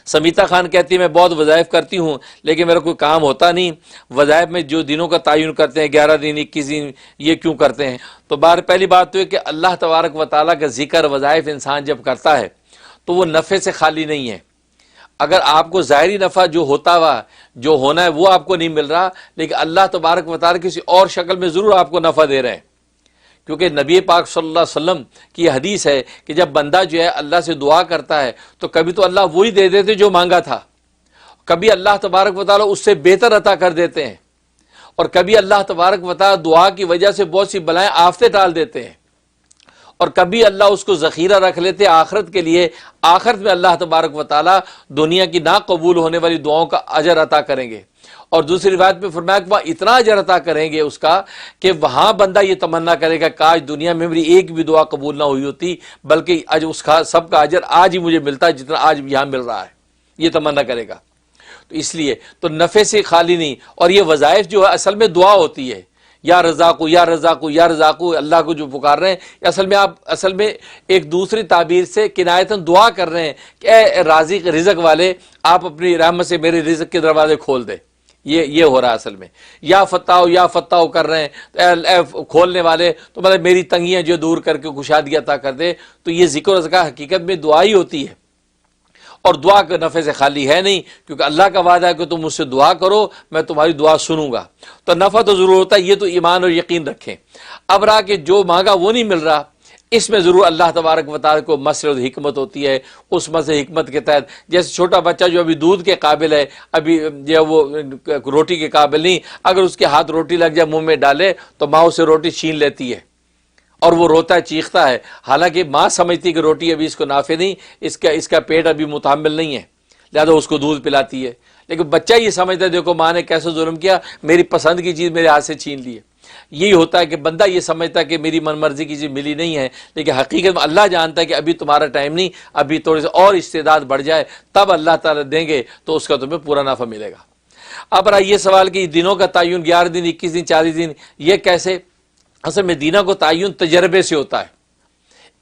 سمیتا خان کہتی ہے میں بہت وظائف کرتی ہوں لیکن میرا کوئی کام ہوتا نہیں، وظائف میں جو دنوں کا تعین کرتے ہیں 11 دن 21 دن یہ کیوں کرتے ہیں؟ تو پہلی بات تو ہے کہ اللہ تبارک و تعالیٰ کا ذکر وظائف انسان جب کرتا ہے تو وہ نفع سے خالی نہیں ہے۔ اگر آپ کو ظاہری نفع جو ہوتا ہوا جو ہونا ہے وہ آپ کو نہیں مل رہا، لیکن اللہ تبارک و تعالیٰ کسی اور شکل میں ضرور آپ کو نفع دے رہے ہیں، کیونکہ نبی پاک صلی اللہ علیہ وسلم کی حدیث ہے کہ جب بندہ جو ہے اللہ سے دعا کرتا ہے تو کبھی تو اللہ وہی دے دیتے جو مانگا تھا، کبھی اللہ تبارک و تعالیٰ اس سے بہتر عطا کر دیتے ہیں، اور کبھی اللہ تبارک و تعالیٰ دعا کی وجہ سے بہت سی بلائیں آفتیں ٹال دیتے ہیں، اور کبھی اللہ اس کو ذخیرہ رکھ لیتے آخرت کے لیے، آخرت میں اللہ تبارک و تعالیٰ دنیا کی ناقبول ہونے والی دعاؤں کا اجر عطا کریں گے، اور دوسری روایت میں فرمایا کہ وہاں اتنا اجر عطا کریں گے اس کا کہ وہاں بندہ یہ تمنا کرے گا کاش دنیا میں میری ایک بھی دعا قبول نہ ہوئی ہوتی، بلکہ اس کا سب کا اجر آج ہی مجھے ملتا ہے جتنا آج یہاں مل رہا ہے، یہ تمنا کرے گا۔ تو اس لیے تو نفع سے خالی نہیں، اور یہ وظائف جو ہے اصل میں دعا ہوتی ہے، یا رزاقو یا رزاقو یا رزاقو، اللہ کو جو پکار رہے ہیں اصل میں آپ ایک دوسری تعبیر سے کنایتاً دعا کر رہے ہیں کہ اے رازق رزق والے آپ اپنی رحمت سے میرے رزق کے دروازے کھول دے، یہ ہو رہا ہے اصل میں، یا فتح کر رہے ہیں تو اے کھولنے والے تو مطلب میری تنگیاں جو دور کر کے کشادگی عطا کر دے۔ تو یہ ذکر و اذکار حقیقت میں دعا ہی ہوتی ہے، اور دعا کے نفع سے خالی ہے نہیں، کیونکہ اللہ کا وعدہ ہے کہ تم مجھ سے دعا کرو میں تمہاری دعا سنوں گا، تو نفع تو ضرور ہوتا ہے، یہ تو ایمان اور یقین رکھیں۔ اب رہا کہ جو مانگا وہ نہیں مل رہا، اس میں ضرور اللہ تبارک و تعالیٰ کو مسر و حکمت ہوتی ہے، اس مسر حکمت کے تحت جیسے چھوٹا بچہ جو ابھی دودھ کے قابل ہے، ابھی جو وہ روٹی کے قابل نہیں، اگر اس کے ہاتھ روٹی لگ جائے منہ میں ڈالے تو ماں اسے روٹی چھین لیتی ہے اور وہ روتا ہے چیختا ہے، حالانکہ ماں سمجھتی کہ روٹی ابھی اس کو نافع نہیں، اس کا پیٹ ابھی متحمل نہیں ہے، لہذا اس کو دودھ پلاتی ہے، لیکن بچہ یہ سمجھتا ہے دیکھو ماں نے کیسے ظلم کیا، میری پسند کی چیز میرے ہاتھ سے چھین لی ہے۔ یہی ہوتا ہے کہ بندہ یہ سمجھتا ہے کہ میری من مرضی کی چیز ملی نہیں ہے، لیکن حقیقت میں اللہ جانتا ہے کہ ابھی تمہارا ٹائم نہیں، ابھی تھوڑے سے اور استعداد بڑھ جائے تب اللہ تعالیٰ دیں گے تو اس کا تمہیں پورا نفع ملے گا۔ اب رہا یہ سوال کہ دنوں کا تعین 11 دن 21 دن 40 دن یہ کیسے؟ اصل میں دینوں کو تعین تجربے سے ہوتا ہے،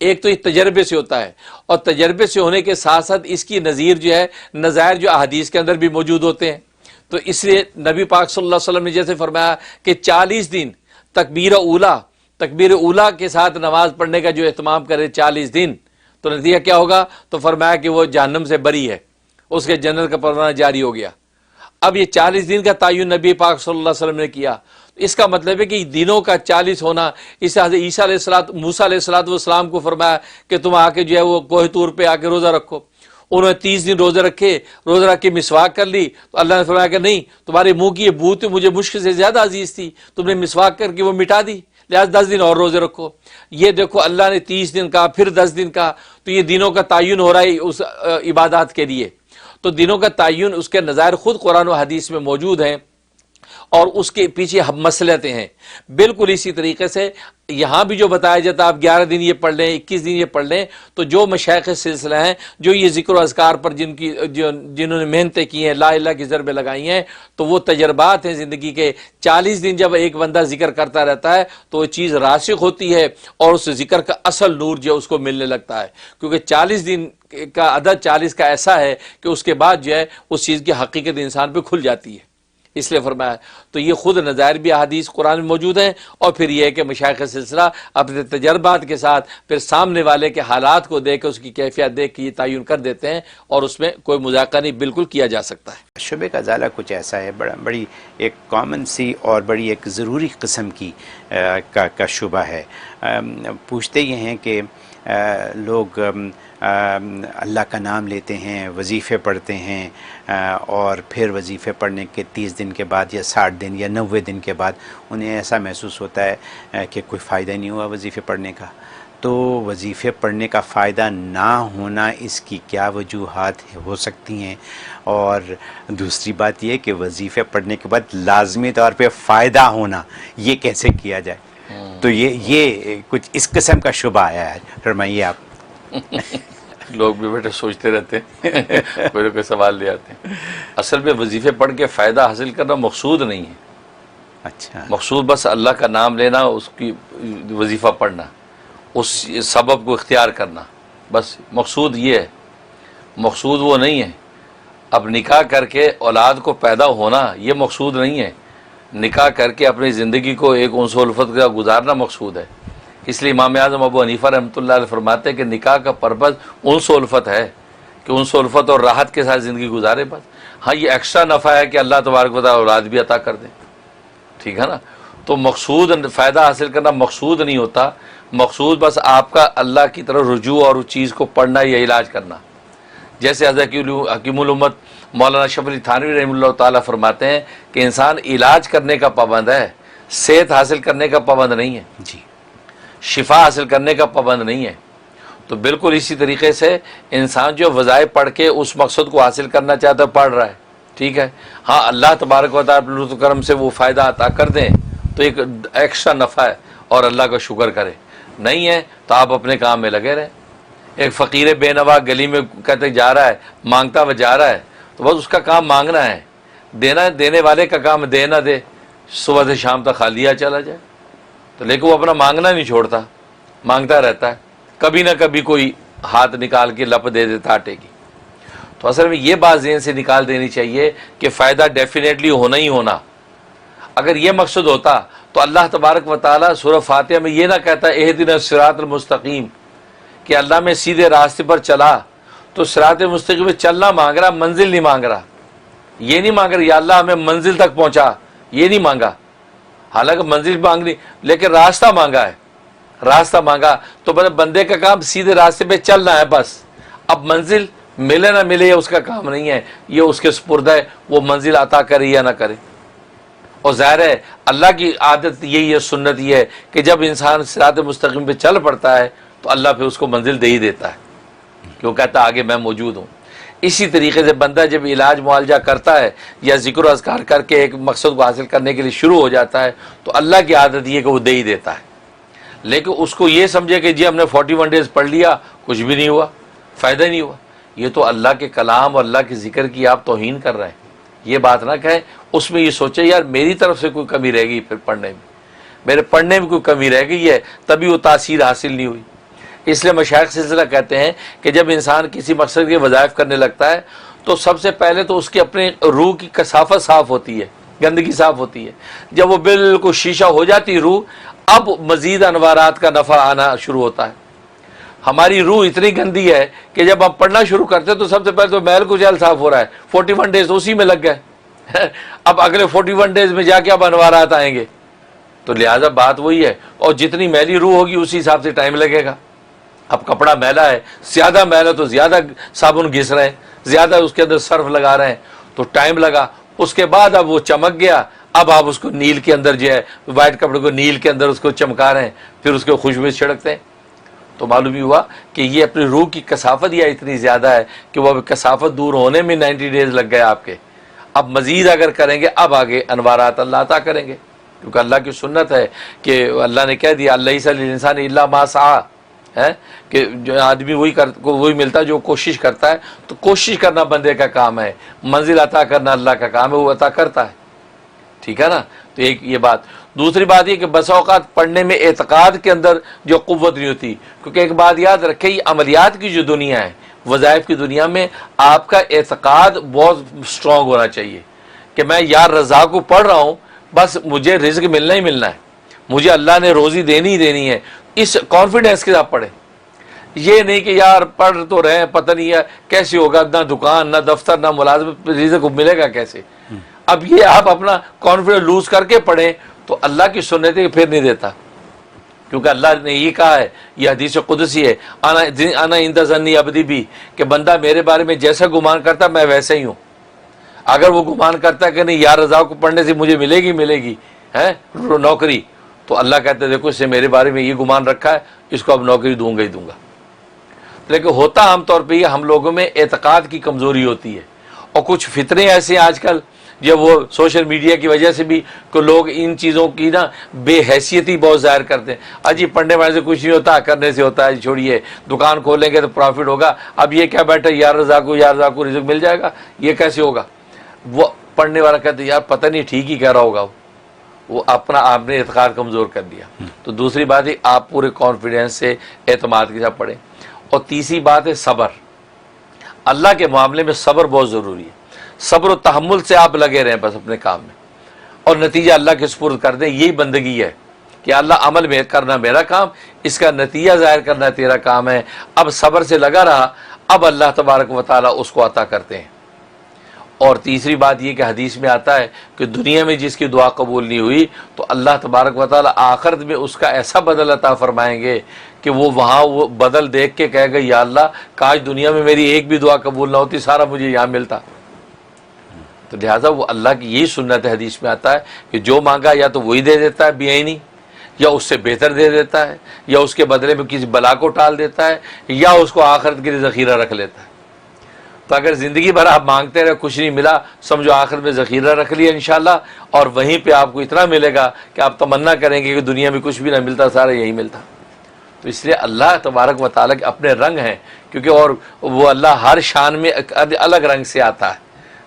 ایک تو یہ تجربے سے ہوتا ہے، اور تجربے سے ہونے کے ساتھ ساتھ اس کی نظیر جو ہے نظائر جو احادیث کے اندر بھی موجود ہوتے ہیں۔ تو اس لیے نبی پاک صلی اللہ علیہ وسلم نے جیسے فرمایا کہ 40 دن تکبیر اولا کے ساتھ نماز پڑھنے کا جو اہتمام کرے 40 دن، تو نتیجہ کیا ہوگا؟ تو فرمایا کہ وہ جہنم سے بری ہے، اس کے جنت کا پروانہ جاری ہو گیا۔ اب یہ 40 دن کا تعین نبی پاک صلی اللہ علیہ وسلم نے کیا، اس کا مطلب ہے کہ دنوں کا 40 ہونا، اس سے حضرت موسیٰ علیہ السلام کو فرمایا کہ تم آ کے جو ہے وہ کوہ طور پہ آ کے روزہ رکھو، انہوں نے 30 دن روزے رکھے، روزہ رکھ کے مسواک کر لی، تو اللہ نے فرمایا کہ نہیں، تمہارے منہ کی یہ بو تو مجھے مشک سے زیادہ عزیز تھی، تم نے مسواک کر کے وہ مٹا دی، لہذا 10 دن اور روزے رکھو۔ یہ دیکھو اللہ نے 30 دن کا پھر 10 دن کا، تو یہ دنوں کا تعین ہو رہا ہے اس عبادات کے لیے۔ تو دنوں کا تعین اس کے نظائر خود قرآن و حدیث میں موجود ہیں، اور اس کے پیچھے مصلحتیں ہیں۔ بالکل اسی طریقے سے یہاں بھی جو بتایا جاتا ہے آپ 11 دن یہ پڑھ لیں 21 دن یہ پڑھ لیں، تو جو مشائخ سلسلہ ہیں جو یہ ذکر و اذکار پر جنہوں نے محنتیں کی ہیں، لا الہ کی ضربیں لگائی ہیں، تو وہ تجربات ہیں زندگی کے۔ 40 دن جب ایک بندہ ذکر کرتا رہتا ہے تو وہ چیز راسخ ہوتی ہے، اور اس ذکر کا اصل نور جو ہے اس کو ملنے لگتا ہے، کیونکہ 40 دن کا عدد 40 کا ایسا ہے کہ اس کے بعد جو ہے اس چیز کی حقیقت انسان پہ کھل جاتی ہے، اس لیے فرمایا۔ تو یہ خود نظائر بھی احادیث قرآن میں موجود ہیں، اور پھر یہ ہے کہ مشائخ سلسلہ اپنے تجربات کے ساتھ پھر سامنے والے کے حالات کو دیکھ کے اس کی کیفیت دیکھ کے یہ تعین کر دیتے ہیں، اور اس میں کوئی مذاکرہ نہیں، بالکل کیا جا سکتا ہے۔ شبہ کا ازالہ کچھ ایسا ہے، بڑی ایک کامن سی اور بڑی ایک ضروری قسم کی کا شبہ ہے۔ پوچھتے یہ ہیں کہ لوگ اللہ کا نام لیتے ہیں، وظیفے پڑھتے ہیں، اور پھر وظیفے پڑھنے کے 30 دن کے بعد یا 60 دن یا 90 دن کے بعد انہیں ایسا محسوس ہوتا ہے کہ کوئی فائدہ نہیں ہوا وظیفے پڑھنے کا۔ تو وظیفے پڑھنے کا فائدہ نہ ہونا، اس کی کیا وجوہات ہو سکتی ہیں؟ اور دوسری بات یہ کہ وظیفے پڑھنے کے بعد لازمی طور پہ فائدہ ہونا، یہ کیسے کیا جائے؟ تو یہ کچھ اس قسم کا شبہ آیا ہے، فرمائیے آپ۔ لوگ بھی بیٹے سوچتے رہتے ہیں، کوئی سوال لے آتے ہیں۔ اصل میں وظیفے پڑھ کے فائدہ حاصل کرنا مقصود نہیں ہے، اچھا، مقصود بس اللہ کا نام لینا، اس کی وظیفہ پڑھنا، اس سبب کو اختیار کرنا، بس مقصود یہ ہے۔ مقصود وہ نہیں ہے اب نکاح کر کے اولاد کو پیدا ہونا یہ مقصود نہیں ہے، نکاح کر کے اپنی زندگی کو ایک انس و الفت کا گزارنا مقصود ہے۔ اس لیے امام اعظم ابو حنیفہ رحمۃ اللہ علیہ فرماتے ہیں کہ نکاح کا پرپز انس و الفت ہے، کہ انس و الفت اور راحت کے ساتھ زندگی گزارے بس۔ ہاں یہ ایکسٹرا نفع ہے کہ اللہ تبارک و تعالیٰ اولاد بھی عطا کر دیں، ٹھیک ہے نا۔ تو مقصود فائدہ حاصل کرنا مقصود نہیں ہوتا، مقصود بس آپ کا اللہ کی طرف رجوع اور اس چیز کو پڑھنا یا علاج کرنا۔ جیسے حضرت حکیم الامت مولانا اشرف علی تھانوی رحمہ اللہ تعالیٰ فرماتے ہیں کہ انسان علاج کرنے کا پابند ہے، صحت حاصل کرنے کا پابند نہیں ہے، جی شفا حاصل کرنے کا پابند نہیں ہے۔ تو بالکل اسی طریقے سے انسان جو وظائف پڑھ کے اس مقصد کو حاصل کرنا چاہتا ہے پڑھ رہا ہے، ٹھیک ہے، ہاں اللہ تبارک و تعالیٰ لطف و کرم سے وہ فائدہ عطا کر دیں تو ایک ایکسٹرا نفع ہے اور اللہ کا شکر کرے، نہیں ہے تو آپ اپنے کام میں لگے رہیں۔ ایک فقیر بے نوا گلی میں کہتے جا رہا ہے، مانگتا ہوا جا رہا ہے، تو بس اس کا کام مانگنا ہے، دینا دینے والے کا کام دے نہ دے، صبح سے شام تک خالیہ چلا جائے، تو لیکن وہ اپنا مانگنا نہیں چھوڑتا، مانگتا رہتا ہے، کبھی نہ کبھی کوئی ہاتھ نکال کے لپ دے دیتا آٹے کی۔ تو اصل میں یہ بات ذہن سے نکال دینی چاہیے کہ فائدہ ڈیفینیٹلی ہونا ہی ہونا۔ اگر یہ مقصد ہوتا تو اللہ تبارک و تعالیٰ سورہ فاتحہ میں یہ نہ کہتا اہدنا الصراط المستقیم، کہ اللہ میں سیدھے راستے پر چلا، تو صراط مستقیم میں چلنا مانگ رہا، منزل نہیں مانگ رہا، یہ نہیں مانگ رہا یا اللہ ہمیں منزل تک پہنچا، یہ نہیں مانگا، حالانکہ منزل مانگنی لیکن راستہ مانگا ہے، راستہ مانگا تو بندے کا کام سیدھے راستے پہ چلنا ہے بس۔ اب منزل ملے نہ ملے یہ اس کا کام نہیں ہے، یہ اس کے سپرد ہے، وہ منزل عطا کرے یا نہ کرے۔ اور ظاہر ہے اللہ کی عادت یہی ہے، سنت یہ ہے کہ جب انسان صراط مستقیم پہ چل پڑتا ہے تو اللہ پھر اس کو منزل دے ہی دیتا ہے، کیوں کہتا ہے آگے میں موجود ہوں۔ اسی طریقے سے بندہ جب علاج معالجہ کرتا ہے یا ذکر و اذکار کر کے ایک مقصد کو حاصل کرنے کے لیے شروع ہو جاتا ہے تو اللہ کی عادت یہ ہے کہ وہ دے ہی دیتا ہے، لیکن اس کو یہ سمجھے کہ جی ہم نے 41 ڈیز پڑھ لیا کچھ بھی نہیں ہوا، فائدہ ہی نہیں ہوا، یہ تو اللہ کے کلام اور اللہ کے ذکر کی آپ توہین کر رہے ہیں۔ یہ بات نہ کہیں، اس میں یہ سوچے یار میری طرف سے کوئی کمی رہ گئی، پھر پڑھنے میں میرے پڑھنے میں کوئی کمی رہ گئی ہے تبھی وہ تاثیر حاصل نہیں ہوئی۔ اس لیے مشائخ سلسلہ کہتے ہیں کہ جب انسان کسی مقصد کے وظائف کرنے لگتا ہے تو سب سے پہلے تو اس کی اپنے روح کی کثافت صاف ہوتی ہے، گندگی صاف ہوتی ہے۔ جب وہ بالکل شیشہ ہو جاتی روح، اب مزید انوارات کا نفع آنا شروع ہوتا ہے۔ ہماری روح اتنی گندی ہے کہ جب ہم پڑھنا شروع کرتے ہیں تو سب سے پہلے تو محل کچیل صاف ہو رہا ہے، 41 ڈیز اسی میں لگ گئے، اب اگلے 41 ڈیز میں جا کے اب انوارات آئیں گے، تو لہٰذا بات وہی ہے، اور جتنی میلی روح ہوگی اسی حساب سے ٹائم لگے گا۔ اب کپڑا میلا ہے، زیادہ میلا تو زیادہ صابن گھس رہے ہیں، زیادہ اس کے اندر سرف لگا رہے ہیں تو ٹائم لگا، اس کے بعد اب وہ چمک گیا، اب آپ اس کو نیل کے اندر جو ہے وائٹ کپڑے کو نیل کے اندر اس کو چمکا رہے ہیں، پھر اس کو خوشبو چھڑکتے ہیں، تو معلوم ہی ہوا کہ یہ اپنی روح کی کثافت یا اتنی زیادہ ہے کہ وہ کثافت دور ہونے میں 90 ڈیز لگ گئے آپ کے۔ اب مزید اگر کریں گے اب آگے انوارات اللہ عطا کریں گے، کیونکہ اللہ کی سنت ہے کہ اللہ نے کہہ دیا اللہ صلی الانسان الا ما سعى، ہے کہ جو آدمی وہی ملتا ہے جو کوشش کرتا ہے، تو کوشش کرنا بندے کا کام ہے، منزل عطا کرنا اللہ کا کام ہے، وہ عطا کرتا ہے، ٹھیک ہے نا۔ تو ایک یہ بات، دوسری بات یہ کہ بسا اوقات پڑھنے میں اعتقاد کے اندر جو قوت نہیں ہوتی، کیونکہ ایک بات یاد رکھیں یہ عملیات کی جو دنیا ہے، وظائف کی دنیا میں آپ کا اعتقاد بہت سٹرونگ ہونا چاہیے کہ میں یار رضا کو پڑھ رہا ہوں، بس مجھے رزق ملنا ہی ملنا ہے، مجھے اللہ نے روزی دینی ہی دینی ہے، اس کانفیڈنس کے ساتھ پڑھیں۔ یہ نہیں کہ یار پڑھ تو رہے ہیں پتہ نہیں ہے کیسے ہوگا، نہ دکان نہ دفتر نہ ملازمت، رزق ملے گا کیسے۔ اب یہ آپ اپنا کانفیڈنس لوز کر کے پڑھیں تو اللہ کی سنتیں پھر نہیں دیتا، کیونکہ اللہ نے یہ کہا ہے، یہ حدیث قدسی ہے، انا عند ظن عبدی بھی، کہ بندہ میرے بارے میں جیسا گمان کرتا میں ویسے ہی ہوں۔ اگر وہ گمان کرتا ہے کہ نہیں یار رضا کو پڑھنے سے مجھے ملے گی ہے نوکری، تو اللہ کہتے دیکھو اس سے میرے بارے میں یہ گمان رکھا ہے، اس کو اب نوکری دوں گا ہی دوں گا۔ لیکن ہوتا عام طور پہ یہ ہم لوگوں میں اعتقاد کی کمزوری ہوتی ہے، اور کچھ فتنے ایسے آج کل جب وہ سوشل میڈیا کی وجہ سے بھی کہ لوگ ان چیزوں کی نا بے حیثیتی بہت ظاہر کرتے ہیں، اجی پڑھنے والے سے کچھ نہیں ہوتا، کرنے سے ہوتا ہے، چھوڑیے دکان کھولیں گے تو پروفٹ ہوگا، اب یہ کیا بیٹھا یا رضا کو رزق مل جائے گا، یہ کیسے ہوگا؟ وہ پڑھنے والا کہتے یار پتہ نہیں ٹھیک ہی کہہ رہا ہوگا، وہ اپنا آپ نے اعتقاد کمزور کر دیا۔ تو دوسری بات ہے آپ پورے کانفیڈنس سے اعتماد کے ساتھ پڑھیں۔ اور تیسری بات ہے صبر، اللہ کے معاملے میں صبر بہت ضروری ہے۔ صبر و تحمل سے آپ لگے رہیں بس اپنے کام میں، اور نتیجہ اللہ کے سپرد کر دیں. یہی بندگی ہے کہ اللہ عمل میں کرنا میرا کام، اس کا نتیجہ ظاہر کرنا تیرا کام ہے. اب صبر سے لگا رہا، اب اللہ تبارک و تعالیٰ اس کو عطا کرتے ہیں. اور تیسری بات یہ کہ حدیث میں آتا ہے کہ دنیا میں جس کی دعا قبول نہیں ہوئی تو اللہ تبارک و تعالیٰ آخرت میں اس کا ایسا بدل عطا فرمائیں گے کہ وہ وہاں وہ بدل دیکھ کے کہے گا یا اللہ کاش دنیا میں میری ایک بھی دعا قبول نہ ہوتی، سارا مجھے یہاں ملتا. تو لہٰذا وہ اللہ کی یہی سنت ہے، حدیث میں آتا ہے کہ جو مانگا یا تو وہی دے دیتا ہے بے عینی، یا اس سے بہتر دے دیتا ہے، یا اس کے بدلے میں کسی بلا کو ٹال دیتا ہے، یا اس کو آخرت کے لیے ذخیرہ رکھ لیتا ہے. تو اگر زندگی بھر آپ مانگتے رہے کچھ نہیں ملا، سمجھو آخرت میں ذخیرہ رکھ لیا انشاءاللہ، اور وہیں پہ آپ کو اتنا ملے گا کہ آپ تمنا کریں گے کہ دنیا میں کچھ بھی نہ ملتا، سارا یہی ملتا. تو اس لیے اللہ تبارک و تعالیٰ کے اپنے رنگ ہیں، کیونکہ اور وہ اللہ ہر شان میں الگ رنگ سے آتا ہے،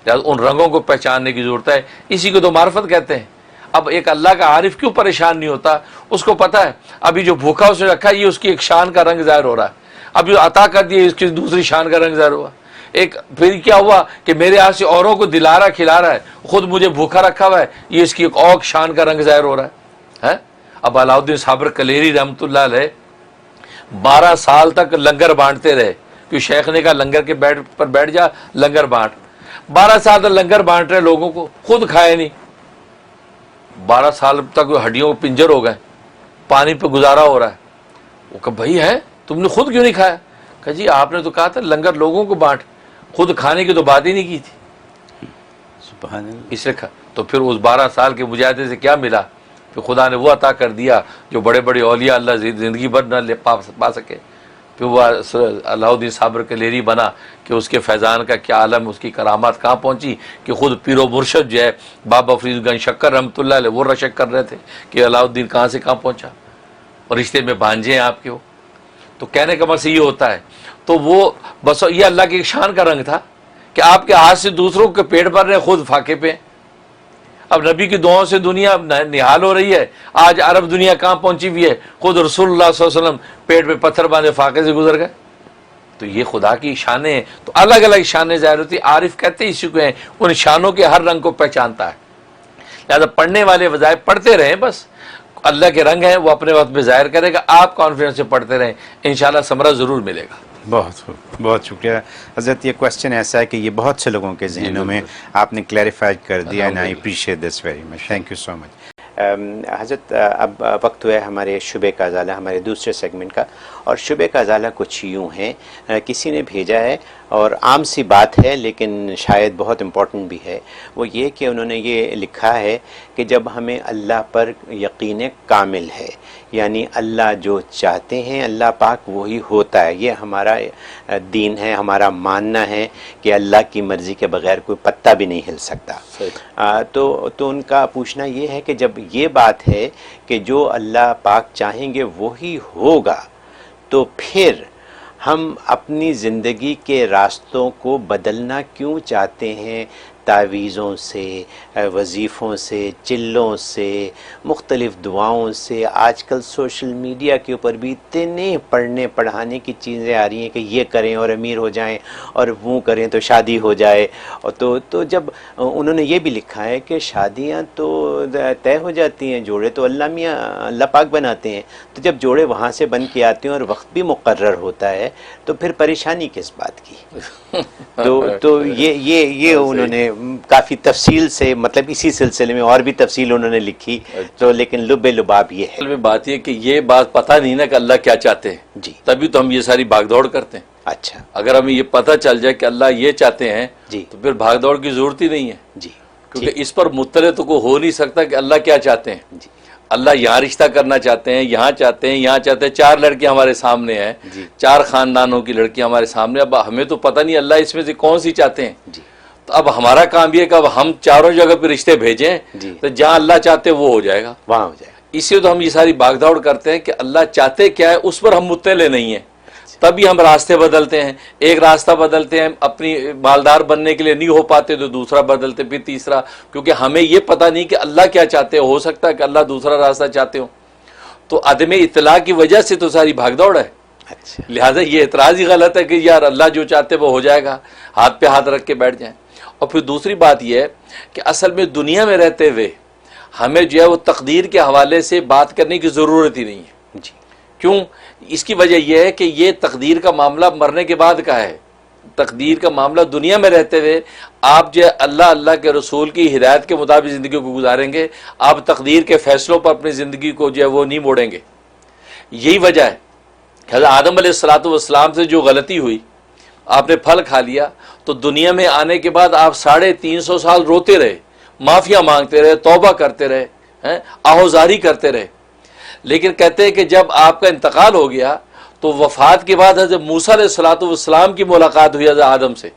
لہٰذا ان رنگوں کو پہچاننے کی ضرورت ہے. اسی کو تو معرفت کہتے ہیں. اب ایک اللہ کا عارف کیوں پریشان نہیں ہوتا؟ اس کو پتہ ہے ابھی جو بھوکا اس نے رکھا ہے یہ اس کی ایک شان کا رنگ ظاہر ہو رہا ہے، اب جو عطا کر دیا اس کی دوسری شان کا رنگ ظاہر ہوا. ایک پھر کیا ہوا کہ میرے ہاتھ سے اوروں کو دلا رہا کھلا رہا ہے، خود مجھے بھوکا رکھا ہوا ہے، یہ اس کی ایک اور شان کا رنگ ظاہر ہو رہا ہے. اب علاؤالدین صابر کلیری رحمۃ اللہ علیہ 12 سال تک لنگر بانٹتے رہے، کہ شیخ نے کہا لنگر کے پر بیٹھ جا، لنگر بانٹ. 12 سال تک لنگر بانٹ رہے لوگوں کو، خود کھائے نہیں. 12 سال تک ہڈیوں کو پنجر ہو گئے، پانی پہ گزارا ہو رہا ہے. وہ کہ بھائی ہے تم نے خود کیوں نہیں کھایا؟ کہ جی آپ نے تو کہا تھا لنگر لوگوں کو بانٹ، خود کھانے کی تو بات ہی نہیں کی تھی. سبحان اللہ. اس لیے تو پھر اس 12 سال کے مجاہدے سے کیا ملا؟ پھر خدا نے وہ عطا کر دیا جو بڑے بڑے اولیاء اللہ زندگی بھر نہ پا سکے. پھر وہ علاؤالدین صابر کلیری بنا کہ اس کے فیضان کا کیا عالم، اس کی کرامات کہاں پہنچی کہ خود پیر و مرشد جو ہے بابا فرید گنج شکر رحمۃ اللہ علیہ وہ رشک کر رہے تھے کہ علاؤالدین کہاں سے کہاں پہنچا، اور رشتے میں بھانجے ہیں آپ کے ہو. تو کہنے کا مقصد یہ ہوتا ہے. تو وہ بس یہ اللہ کی ایک شان کا رنگ تھا کہ آپ کے ہاتھ سے دوسروں کے پیٹ بھر رہے، خود فاقے پہ. اب نبی کی دعاؤں سے دنیا نہال ہو رہی ہے. آج عرب دنیا کہاں پہنچی ہوئی ہے، خود رسول اللہ صلی اللہ علیہ وسلم پیٹ پہ پتھر باندھے فاقے سے گزر گئے. تو یہ خدا کی شانیں ہیں. تو الگ الگ شانیں ظاہر ہوتی. عارف کہتے اسی کو ہیں، ان شانوں کے ہر رنگ کو پہچانتا ہے. لہٰذا پڑھنے والے وظائف پڑھتے رہیں، بس اللہ کے رنگ ہیں وہ اپنے وقت میں ظاہر کرے گا. آپ کانفیڈنس سے پڑھتے رہیں، انشاءاللہ ثمرہ ضرور ملے گا. بہت شکریہ حضرت. یہ کوشچن ایسا ہے کہ یہ بہت سے لوگوں کے ذہنوں میں آپ نے کلیریفائی کر دیا، and I appreciate this very much. Thank you so much. حضرت اب وقت ہوا ہے ہمارے شبے کا ازالہ، ہمارے دوسرے سیگمنٹ کا. اور شبے کا ازالہ کچھ یوں ہیں، کسی نے بھیجا ہے اور عام سی بات ہے لیکن شاید بہت امپورٹنٹ بھی ہے. وہ یہ کہ انہوں نے یہ لکھا ہے کہ جب ہمیں اللہ پر یقین کامل ہے، یعنی اللہ جو چاہتے ہیں اللہ پاک وہی ہوتا ہے، یہ ہمارا دین ہے، ہمارا ماننا ہے کہ اللہ کی مرضی کے بغیر کوئی پتا بھی نہیں ہل سکتا. تو ان کا پوچھنا یہ ہے کہ جب یہ بات ہے کہ جو اللہ پاک چاہیں گے وہی ہوگا، تو پھر ہم اپنی زندگی کے راستوں کو بدلنا کیوں چاہتے ہیں؟ تعویذوں سے، وظیفوں سے، چلوں سے، مختلف دعاؤں سے. آج کل سوشل میڈیا کے اوپر بھی اتنے پڑھنے پڑھانے کی چیزیں آ رہی ہیں کہ یہ کریں اور امیر ہو جائیں، اور وہ کریں تو شادی ہو جائے. اور تو جب انہوں نے یہ بھی لکھا ہے کہ شادیاں تو طے ہو جاتی ہیں، جوڑے تو اللہ پاک بناتے ہیں. تو جب جوڑے وہاں سے بن کے آتے ہیں اور وقت بھی مقرر ہوتا ہے تو پھر پریشانی کس بات کی؟ تو یہ انہوں نے کافی تفصیل سے، مطلب اسی سلسلے میں اور بھی تفصیل انہوں نے لکھی. تو لیکن لب لباب یہ ہے. اصل میں بات یہ کہ یہ بات پتہ نہیں نا کہ اللہ کیا چاہتے ہیں، جی تبھی تو ہم یہ ساری بھاگ دوڑ کرتے ہیں. اچھا. اگر ہمیں یہ پتہ چل جائے کہ اللہ یہ چاہتے ہیں جی تو پھر بھاگ دوڑ کی ضرورت ہی نہیں ہے. جی کیونکہ اس پر مطلع تو کوئی ہو نہیں سکتا کہ اللہ کیا چاہتے ہیں. جی اللہ یہاں رشتہ کرنا چاہتے ہیں، یہاں چاہتے ہیں، یہاں چاہتے ہیں. 4 لڑکیاں ہمارے سامنے ہیں، جی 4 خاندانوں کی لڑکیاں ہمارے سامنے. اب ہمیں تو پتہ نہیں اللہ اس میں سے کون سی چاہتے ہیں. جی تو اب ہمارا کام یہ ہے کہ اب ہم چاروں جگہ پہ رشتے بھیجیں، جی تو جہاں اللہ چاہتے وہ ہو جائے گا، وہاں ہو جائے گا. اس لیے تو ہم یہ ساری بھاگ دوڑ کرتے ہیں کہ اللہ چاہتے کیا ہے اس پر ہم مطلع نہیں ہیں. تبھی ہم راستے بدلتے ہیں. ایک راستہ بدلتے ہیں، اپنی مالدار بننے کے لیے نہیں ہو پاتے تو دوسرا بدلتے، پھر تیسرا. کیونکہ ہمیں یہ پتہ نہیں کہ اللہ کیا چاہتے ہو سکتا ہے کہ اللہ دوسرا راستہ چاہتے ہو. تو عدم اطلاع کی وجہ سے تو ساری بھاگ دوڑ ہے. اچھا لہٰذا یہ اعتراض ہی غلط ہے کہ یار اللہ جو چاہتے وہ ہو جائے گا، ہاتھ پہ ہاتھ رکھ کے بیٹھ جائیں۔ اور پھر دوسری بات یہ ہے کہ اصل میں دنیا میں رہتے ہوئے ہمیں جو ہے وہ تقدیر کے حوالے سے بات کرنے کی ضرورت ہی نہیں ہے۔ جی کیوں؟ اس کی وجہ یہ ہے کہ یہ تقدیر کا معاملہ مرنے کے بعد کا ہے۔ تقدیر کا معاملہ دنیا میں رہتے ہوئے آپ جو اللہ کے رسول کی ہدایت کے مطابق زندگی کو گزاریں گے، آپ تقدیر کے فیصلوں پر اپنی زندگی کو جو ہے وہ نہیں موڑیں گے۔ یہی وجہ ہے کہ حضرت آدم علیہ السلام سے جو غلطی ہوئی، آپ نے پھل کھا لیا، تو دنیا میں آنے کے بعد آپ 350 سال روتے رہے، معافیاں مانگتے رہے، توبہ کرتے رہے، آہوزاری کرتے رہے۔ لیکن کہتے ہیں کہ جب آپ کا انتقال ہو گیا تو وفات کے بعد حضرت موسیٰ علیہ السلام کی ملاقات ہوئی حضرت آدم سے۔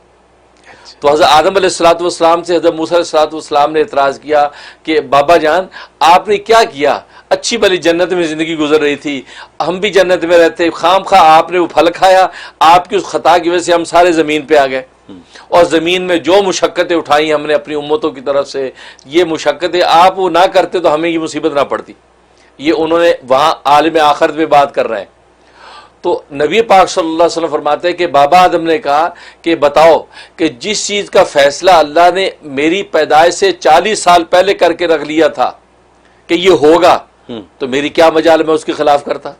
تو حضرت آدم علیہ السلام سے حضرت موسیٰ علیہ السلام نے اعتراض کیا کہ بابا جان آپ نے کیا کیا؟ اچھی بھلی جنت میں زندگی گزر رہی تھی، ہم بھی جنت میں رہتے، خام خواہ آپ نے وہ پھل کھایا، آپ کی اس خطا کی وجہ سے ہم سارے زمین پہ آ گئے، اور زمین میں جو مشقتیں اٹھائی ہم نے اپنی امتوں کی طرف سے، یہ مشقتیں آپ وہ نہ کرتے تو ہمیں یہ مصیبت نہ پڑتی۔ یہ انہوں نے وہاں عالم آخرت میں بات کر رہے ہیں۔ تو نبی پاک صلی اللہ علیہ وسلم فرماتے ہیں کہ بابا آدم نے کہا کہ بتاؤ کہ جس چیز کا فیصلہ اللہ نے میری پیدائش سے 40 سال پہلے کر کے رکھ لیا تھا کہ یہ ہوگا، تو میری کیا مجال میں اس کے خلاف کرتا؟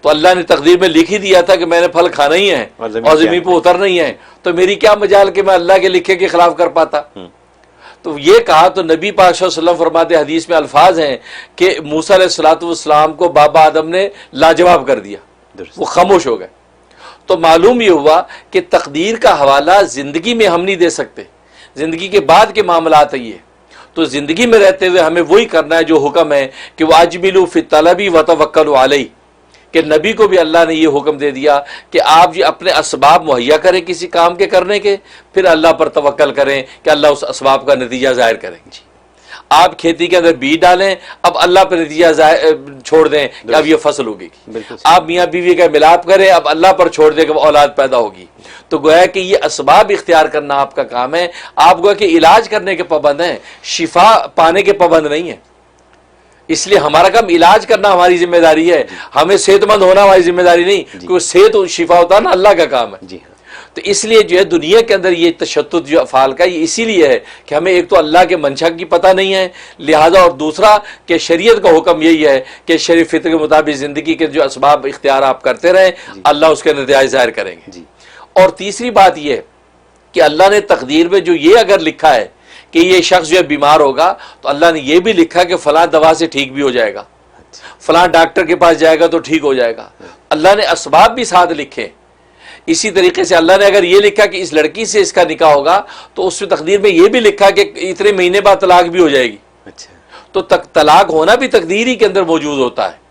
تو اللہ نے تقدیر میں لکھ ہی دیا تھا کہ میں نے پھل کھانا ہی ہے اور زمین پہ اترنا ہی ہے، تو میری کیا مجال کہ میں اللہ کے لکھے کے خلاف کر پاتا؟ تو یہ کہا تو نبی پاک صلی اللہ علیہ وسلم فرماتے، حدیث میں الفاظ ہیں کہ موسیٰ علیہ السلام کو بابا آدم نے لاجواب کر دیا، وہ خاموش ہو گئے۔ تو معلوم یہ ہوا کہ تقدیر کا حوالہ زندگی میں ہم نہیں دے سکتے، زندگی کے بعد کے معاملات ہیں یہ۔ تو زندگی میں رہتے ہوئے ہمیں وہی کرنا ہے جو حکم ہے کہ وَأَجْمِلُوا فِي الطَّلَبِ وَتَوَكَّلُوا عَلَيْهِ، کہ نبی کو بھی اللہ نے یہ حکم دے دیا کہ آپ جی اپنے اسباب مہیا کریں کسی کام کے کرنے کے، پھر اللہ پر توکل کریں کہ اللہ اس اسباب کا نتیجہ ظاہر کریں گے۔ آپ کھیتی کے اندر بیج ڈالیں، اب اللہ پر نتیجہ چھوڑ دیں کہ اب یہ فصل ہوگی۔ آپ میاں بیوی کا ملاپ کریں، اب اللہ پر چھوڑ دیں کہ اولاد پیدا ہوگی۔ تو گویا کہ یہ اسباب اختیار کرنا آپ کا کام ہے۔ آپ گویا کہ علاج کرنے کے پابند ہیں، شفا پانے کے پابند نہیں ہیں۔ اس لیے ہمارا کام علاج کرنا ہماری ذمہ داری ہے، ہمیں صحت مند ہونا ہماری ذمہ داری نہیں، کیونکہ صحت و شفا ہوتا ہے نا اللہ کا کام ہے۔ جی ہاں، تو اس لیے جو ہے دنیا کے اندر یہ تشدد جو افعال کا یہ اسی لیے ہے کہ ہمیں ایک تو اللہ کے منشا کی پتہ نہیں ہے، لہذا اور دوسرا کہ شریعت کا حکم یہی ہے کہ شرع فطر کے مطابق زندگی کے جو اسباب اختیار آپ کرتے رہیں، اللہ اس کے نتائج ظاہر کریں گے۔ اور تیسری بات یہ کہ اللہ نے تقدیر میں جو یہ اگر لکھا ہے کہ یہ شخص جو ہے بیمار ہوگا، تو اللہ نے یہ بھی لکھا کہ فلاں دوا سے ٹھیک بھی ہو جائے گا، فلاں ڈاکٹر کے پاس جائے گا تو ٹھیک ہو جائے گا۔ اللہ نے اسباب بھی ساتھ لکھے۔ اسی طریقے سے اللہ نے اگر یہ لکھا کہ اس لڑکی سے اس کا نکاح ہوگا، تو اس میں تقدیر میں یہ بھی لکھا کہ اتنے مہینے بعد طلاق بھی ہو جائے گی۔ تو طلاق ہونا بھی تقدیر ہی کے اندر موجود ہوتا ہے۔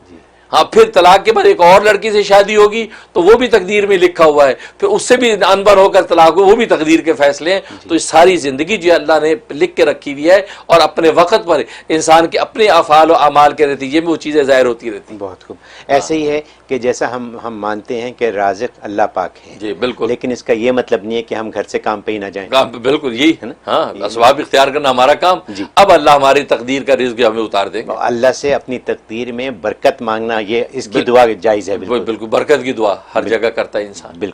ہاں، پھر طلاق کے بعد ایک اور لڑکی سے شادی ہوگی تو وہ بھی تقدیر میں لکھا ہوا ہے، پھر اس سے بھی انبر ہو کر طلاق ہو، وہ بھی تقدیر کے فیصلے ہیں۔ تو اس ساری زندگی جو اللہ نے لکھ کے رکھی ہوئی ہے، اور اپنے وقت پر انسان کے اپنے افعال و اعمال کے نتیجے میں وہ چیزیں ظاہر ہوتی رہتی ہیں۔ بہت خوب۔ ایسے ہی ہے کہ جیسا ہم مانتے ہیں کہ رازق اللہ پاک ہے، جی بالکل، لیکن اس کا یہ مطلب نہیں ہے کہ ہم گھر سے کام پہ ہی نہ جائیں۔ بالکل یہی ہے نا، ہاں، اسباب اختیار کرنا ہمارا کام۔ اب اللہ ہماری تقدیر کا رزق ہمیں اتار دیں گے۔ اللہ سے اپنی تقدیر میں برکت مانگنا، یہ اس کی دعا جائز ہے۔ بالکل، برکت کی دعا ہر جگہ کرتا ہے انسان۔ بالکل۔